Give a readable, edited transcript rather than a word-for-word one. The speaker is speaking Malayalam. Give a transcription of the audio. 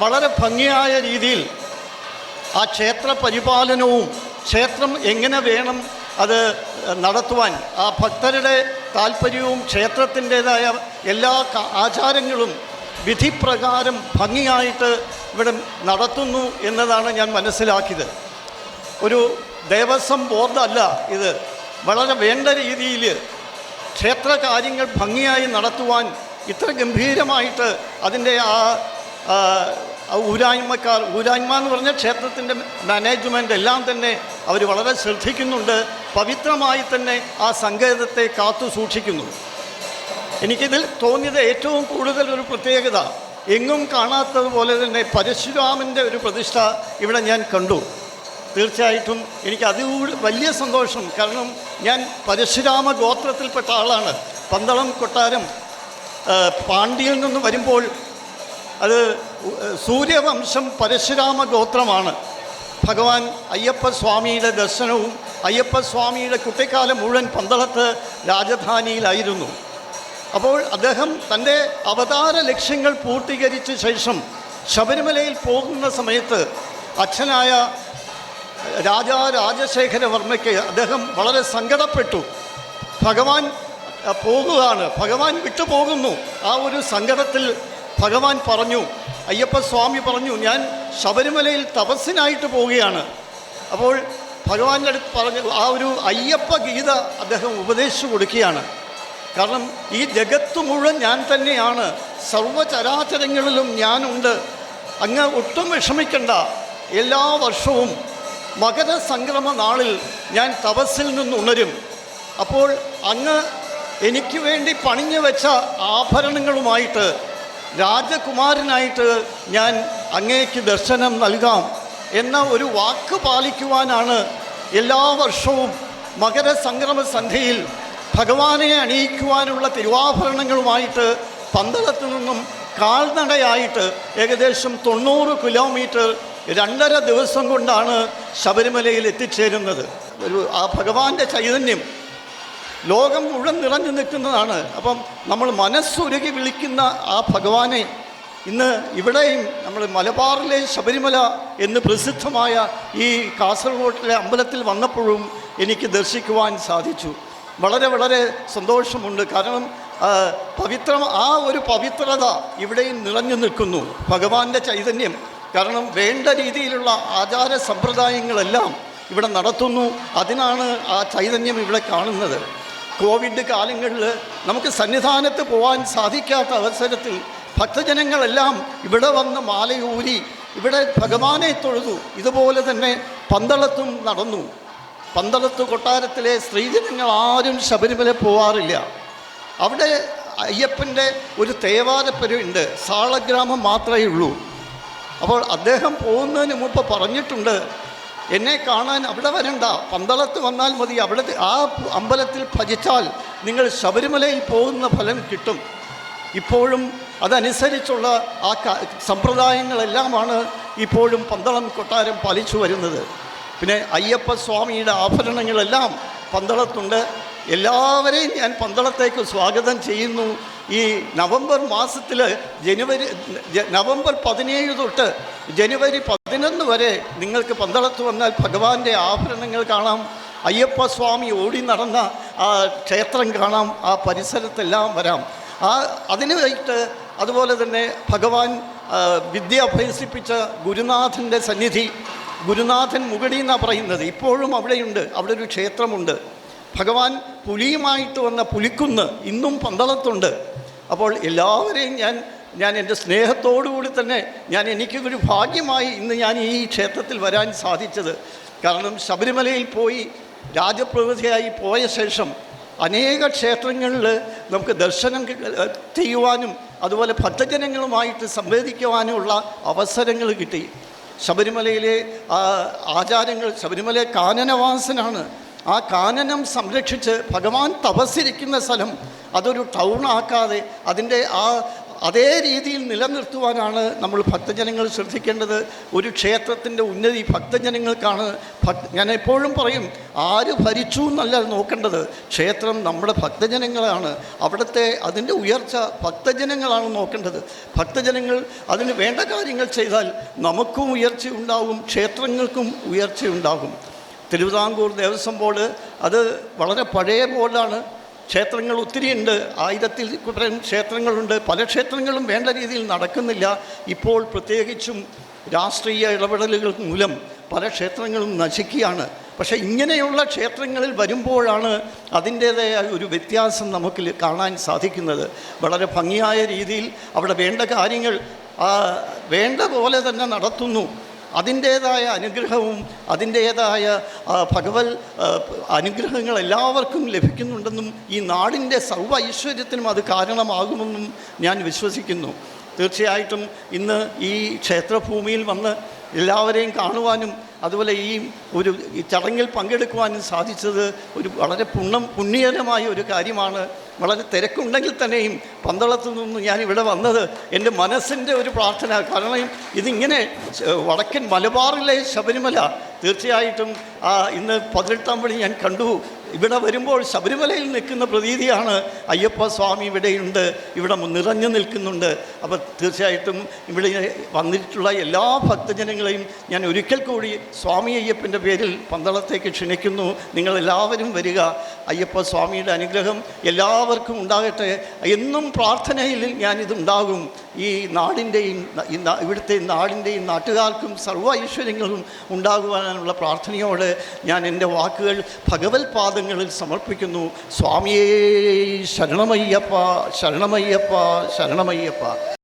വളരെ ഭംഗിയായ രീതിയിൽ ആ ക്ഷേത്ര പരിപാലനവും ക്ഷേത്രം എങ്ങനെ വേണം അത് നടത്തുവാൻ, ആ ഭക്തരുടെ താല്പര്യവും ക്ഷേത്രത്തിൻ്റേതായ എല്ലാ ആചാരങ്ങളും വിധിപ്രകാരം ഭംഗിയായിട്ട് ഇവിടെ നടത്തുന്നു എന്നതാണ് ഞാൻ മനസ്സിലാക്കിയത്. ഒരു ദേവസ്വം ബോർഡല്ല ഇത്. വളരെ വേണ്ട രീതിയിൽ ക്ഷേത്ര കാര്യങ്ങൾ ഭംഗിയായി നടത്തുവാൻ ഇത്ര ഗംഭീരമായിട്ട് അതിൻ്റെ ഊരായ്മ എന്ന് പറഞ്ഞാൽ ക്ഷേത്രത്തിൻ്റെ മാനേജ്മെൻ്റ് എല്ലാം തന്നെ അവർ വളരെ ശ്രദ്ധിക്കുന്നുണ്ട്. പവിത്രമായി തന്നെ ആ സങ്കേതത്തെ കാത്തു സൂക്ഷിക്കുന്നു. എനിക്കിതിൽ തോന്നിയത് ഏറ്റവും കൂടുതൽ ഒരു പ്രത്യേകത, എങ്ങും കാണാത്തതുപോലെ തന്നെ പരശുരാമൻ്റെ ഒരു പ്രതിഷ്ഠ ഇവിടെ ഞാൻ കണ്ടു. തീർച്ചയായിട്ടും എനിക്ക് അതുകൂടി വലിയ സന്തോഷം. കാരണം ഞാൻ പരശുരാമ ഗോത്രത്തിൽപ്പെട്ട ആളാണ്. പന്തളം കൊട്ടാരം പാണ്ഡ്യയിൽ നിന്ന് വരുമ്പോൾ അത് സൂര്യവംശം പരശുരാമ ഗോത്രമാണ്. ഭഗവാൻ അയ്യപ്പസ്വാമിയുടെ ദർശനവും അയ്യപ്പസ്വാമിയുടെ കുട്ടിക്കാലം മുഴുവൻ പന്തളത്ത് രാജധാനിയിലായിരുന്നു. അപ്പോൾ അദ്ദേഹം തൻ്റെ അവതാര ലക്ഷ്യങ്ങൾ പൂർത്തീകരിച്ച ശേഷം ശബരിമലയിൽ പോകുന്ന സമയത്ത് അച്ഛനായ രാജശേഖരവർമ്മയ്ക്ക് അദ്ദേഹം വളരെ സങ്കടപ്പെട്ടു. ഭഗവാൻ പോകുകയാണ്, ഭഗവാൻ വിട്ടുപോകുന്നു. ആ ഒരു സങ്കടത്തിൽ ഭഗവാൻ പറഞ്ഞു, അയ്യപ്പസ്വാമി പറഞ്ഞു, ഞാൻ ശബരിമലയിൽ തപസ്സിനായിട്ട് പോവുകയാണ്. അപ്പോൾ ഭഗവാന്റെ അടുത്ത് പറഞ്ഞു, ആ ഒരു അയ്യപ്പ ഗീത അദ്ദേഹം ഉപദേശിച്ചു കൊടുക്കുകയാണ്. കാരണം ഈ ജഗത്ത് മുഴുവൻ ഞാൻ തന്നെയാണ്, സർവചരാചരങ്ങളിലും ഞാനുണ്ട്, അങ്ങ് ഒട്ടും വിഷമിക്കണ്ട. എല്ലാ വർഷവും മകരസംക്രമ നാളിൽ ഞാൻ തപസ്സിൽ നിന്നുണരും. അപ്പോൾ അങ്ങ് എനിക്ക് വേണ്ടി പണിഞ്ഞു വെച്ച ആഭരണങ്ങളുമായിട്ട് രാജകുമാരനായിട്ട് ഞാൻ അങ്ങേക്ക് ദർശനം നൽകാം എന്ന ഒരു വാക്ക് പാലിക്കുവാനാണ് എല്ലാ വർഷവും മകരസംക്രമ സന്ധ്യയിൽ ഭഗവാനെ അണിയിക്കുവാനുള്ള തിരുവാഭരണങ്ങളുമായിട്ട് പന്തളത്തു നിന്നും കാൽനടയായിട്ട് ഏകദേശം 90 കിലോമീറ്റർ 2.5 ദിവസം കൊണ്ടാണ് ശബരിമലയിൽ എത്തിച്ചേരുന്നത്. ആ ഭഗവാന്റെ ചൈതന്യം ലോകം മുഴുവൻ നിറഞ്ഞു നിൽക്കുന്നതാണ്. അപ്പം നമ്മൾ മനസ്സുരുകി വിളിക്കുന്ന ആ ഭഗവാനെ ഇന്ന് ഇവിടെയും നമ്മൾ മലബാറിലെ ശബരിമല എന്ന് പ്രസിദ്ധമായ ഈ കാസർഗോഡിലെ അമ്പലത്തിൽ വന്നപ്പോഴും എനിക്ക് ദർശിക്കുവാൻ സാധിച്ചു. വളരെ വളരെ സന്തോഷമുണ്ട്. കാരണം ആ ഒരു പവിത്രത ഇവിടെയും നിറഞ്ഞു നിൽക്കുന്നു, ഭഗവാന്റെ ചൈതന്യം. കാരണം വേണ്ട രീതിയിലുള്ള ആചാര സമ്പ്രദായങ്ങളെല്ലാം ഇവിടെ നടത്തുന്നു. അതിനാണ് ആ ചൈതന്യം ഇവിടെ കാണുന്നത്. കോവിഡ് കാലങ്ങളിൽ നമുക്ക് സന്നിധാനത്ത് പോകാൻ സാധിക്കാത്ത അവസരത്തിൽ ഭക്തജനങ്ങളെല്ലാം ഇവിടെ വന്ന് മാലയൂരി ഇവിടെ ഭഗവാനെ തൊഴുതു. ഇതുപോലെ തന്നെ പന്തളത്തും നടന്നു. പന്തളത്ത് കൊട്ടാരത്തിലെ സ്ത്രീജനങ്ങൾ ആരും ശബരിമല പോവാറില്ല. അവിടെ അയ്യപ്പൻ്റെ ഒരു തേവാരപ്പരുണ്ട്, സാളഗ്രാമം മാത്രമേ ഉള്ളൂ. അപ്പോൾ അദ്ദേഹം പോകുന്നതിന് മുമ്പ് പറഞ്ഞിട്ടുണ്ട്, എന്നെ കാണാൻ അവിടെ വരണ്ട, പന്തളത്ത് വന്നാൽ മതി. അവിടെ ആ അമ്പലത്തിൽ ഭജിച്ചാൽ നിങ്ങൾ ശബരിമലയിൽ പോകുന്ന ഫലം കിട്ടും. ഇപ്പോഴും അതനുസരിച്ചുള്ള ആ സമ്പ്രദായങ്ങളെല്ലാമാണ് ഇപ്പോഴും പന്തളം കൊട്ടാരം പാലിച്ചു വരുന്നത്. പിന്നെ അയ്യപ്പസ്വാമിയുടെ ആഭരണങ്ങളെല്ലാം പന്തളത്തുണ്ട്. എല്ലാവരെയും ഞാൻ പന്തളത്തേക്ക് സ്വാഗതം ചെയ്യുന്നു. ഈ നവംബർ മാസത്തിൽ നവംബർ 17 തൊട്ട് ജനുവരി 11 വരെ നിങ്ങൾക്ക് പന്തളത്ത് വന്നാൽ ഭഗവാന്റെ ആഭരണങ്ങൾ കാണാം. അയ്യപ്പസ്വാമി ഓടി നടന്ന ആ ക്ഷേത്രം കാണാം. ആ പരിസരത്തെല്ലാം വരാം. അതിനായിട്ട് അതുപോലെ തന്നെ ഭഗവാൻ വിദ്യ അഭ്യസിപ്പിച്ച ഗുരുനാഥൻ്റെ സന്നിധി, ഗുരുനാഥൻ മുകടി എന്നാണ് പറയുന്നത്, ഇപ്പോഴും അവിടെയുണ്ട്. അവിടെ ഒരു ക്ഷേത്രമുണ്ട്. ഭഗവാൻ പുലിയുമായിട്ട് വന്ന പുലിക്കുന്ന് ഇന്നും പന്തളത്തുണ്ട്. അപ്പോൾ എല്ലാവരെയും ഞാൻ എൻ്റെ സ്നേഹത്തോടുകൂടി തന്നെ എനിക്കൊരു ഭാഗ്യമായി ഇന്ന് ഞാൻ ഈ ക്ഷേത്രത്തിൽ വരാൻ സാധിച്ചത്. കാരണം ശബരിമലയിൽ പോയി രാജപ്രതിനിധിയായി പോയ ശേഷം അനേക ക്ഷേത്രങ്ങളിൽ നമുക്ക് ദർശനം ചെയ്യുവാനും അതുപോലെ ഭക്തജനങ്ങളുമായിട്ട് സംവേദിക്കുവാനുമുള്ള അവസരങ്ങൾ കിട്ടി. ശബരിമലയിലെ ആചാരങ്ങൾ, ശബരിമല കാനനവാസനാണ്. ആ കാനനം സംരക്ഷിച്ച് ഭഗവാൻ തപസ്സിരിക്കുന്ന സ്ഥലം അതൊരു ടൗണാക്കാതെ അതിൻ്റെ അതേ രീതിയിൽ നിലനിർത്തുവാനാണ് നമ്മൾ ഭക്തജനങ്ങൾ ശ്രദ്ധിക്കേണ്ടത്. ഒരു ക്ഷേത്രത്തിൻ്റെ ഉന്നതി ഭക്തജനങ്ങൾക്കാണ്. ഞാൻ എപ്പോഴും പറയും, ആര് ഭരിച്ചു എന്നല്ല നോക്കേണ്ടത്, ക്ഷേത്രം നമ്മുടെ ഭക്തജനങ്ങളാണ്. അവിടുത്തെ അതിൻ്റെ ഉയർച്ച ഭക്തജനങ്ങളാണ് നോക്കേണ്ടത്. ഭക്തജനങ്ങൾ അതിന് വേണ്ട കാര്യങ്ങൾ ചെയ്താൽ നമുക്കും ഉയർച്ചയുണ്ടാകും, ക്ഷേത്രങ്ങൾക്കും ഉയർച്ചയുണ്ടാകും. തിരുവിതാംകൂർ ദേവസ്വം ബോർഡ് അത് വളരെ പഴയ ബോർഡാണ്. ക്ഷേത്രങ്ങൾ ഒത്തിരിയുണ്ട്, 1000-ൽ പരം ക്ഷേത്രങ്ങളുണ്ട്. പല ക്ഷേത്രങ്ങളും വേണ്ട രീതിയിൽ നടക്കുന്നില്ല. ഇപ്പോൾ പ്രത്യേകിച്ചും രാഷ്ട്രീയ ഇടപെടലുകൾ മൂലം പല ക്ഷേത്രങ്ങളും നശിക്കുകയാണ്. പക്ഷേ ഇങ്ങനെയുള്ള ക്ഷേത്രങ്ങളിൽ വരുമ്പോഴാണ് അതിൻ്റേതായ ഒരു വ്യത്യാസം നമുക്ക് കാണാൻ സാധിക്കുന്നത്. വളരെ ഭംഗിയായ രീതിയിൽ അവിടെ വേണ്ട കാര്യങ്ങൾ വേണ്ട പോലെ തന്നെ നടത്തുന്നു. അതിൻ്റേതായ അനുഗ്രഹവും അതിൻ്റേതായ ഭഗവത് അനുഗ്രഹങ്ങൾ എല്ലാവർക്കും ലഭിക്കുന്നുണ്ടെന്നും ഈ നാടിൻ്റെ സർവ്വ ഐശ്വര്യത്തിനും അത് കാരണമാകുമെന്നും ഞാൻ വിശ്വസിക്കുന്നു. തീർച്ചയായിട്ടും ഇന്ന് ഈ ക്ഷേത്രഭൂമിയിൽ വന്ന് എല്ലാവരെയും കാണുവാനും അതുപോലെ ഈ ചടങ്ങിൽ പങ്കെടുക്കുവാനും സാധിച്ചത് ഒരു വളരെ പുണ്യകരമായ ഒരു കാര്യമാണ്. വളരെ തിരക്കുണ്ടെങ്കിൽ തന്നെയും പന്തളത്തു നിന്ന് ഞാൻ ഇവിടെ വന്നത് എൻ്റെ മനസ്സിൻ്റെ ഒരു പ്രാർത്ഥന. കാരണം ഇതിങ്ങനെ വടക്കൻ മലബാറിലെ ശബരിമല തീർച്ചയായിട്ടും ഇന്ന് 18-ാം പടി ഞാൻ കണ്ടു. ഇവിടെ വരുമ്പോൾ ശബരിമലയിൽ നിൽക്കുന്ന പ്രതീതിയാണ്. അയ്യപ്പ സ്വാമി ഇവിടെയുണ്ട്, ഇവിടെ നിറഞ്ഞു നിൽക്കുന്നുണ്ട്. അപ്പോൾ തീർച്ചയായിട്ടും ഇവിടെ വന്നിട്ടുള്ള എല്ലാ ഭക്തജനങ്ങളെയും ഞാൻ ഒരിക്കൽ കൂടി സ്വാമി അയ്യപ്പൻ്റെ പേരിൽ പന്തളത്തേക്ക് ക്ഷണിക്കുന്നു. നിങ്ങളെല്ലാവരും വരിക. അയ്യപ്പ സ്വാമിയുടെ അനുഗ്രഹം എല്ലാവർക്കും ഉണ്ടാകട്ടെ. എന്നും പ്രാർത്ഥനയിൽ ഞാനിതുണ്ടാകും. ഈ നാടിൻ്റെയും ഇവിടുത്തെ നാടിൻ്റെയും നാട്ടുകാർക്കും സർവ്വ ഐശ്വര്യങ്ങളും ഉണ്ടാകുവാനുള്ള പ്രാർത്ഥനയോടെ ഞാൻ എൻ്റെ വാക്കുകൾ ഭഗവത് പാദങ്ങളിൽ സമർപ്പിക്കുന്നു. സ്വാമിയേ ശരണമയ്യപ്പ, ശരണമയ്യപ്പ, ശരണമയ്യപ്പ.